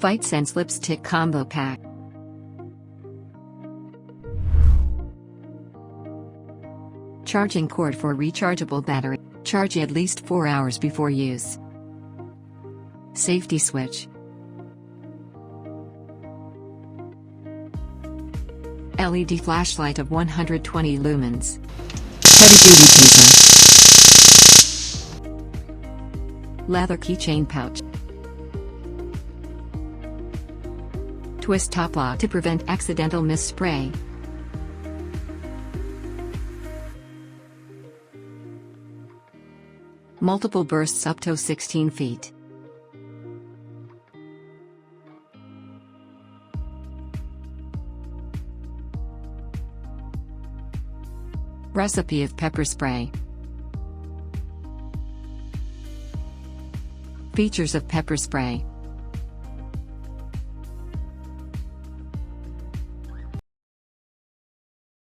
FIGHTSENSE Lipstick Combo Pack. Charging cord for rechargeable battery. Charge at least 4 hours before use. Safety switch. LED flashlight of 120 lumens. Heavy-duty beaver. Leather keychain pouch. Twist top lock to prevent accidental misspray. Multiple bursts up to 16 feet. Recipe of pepper spray. Features of pepper spray.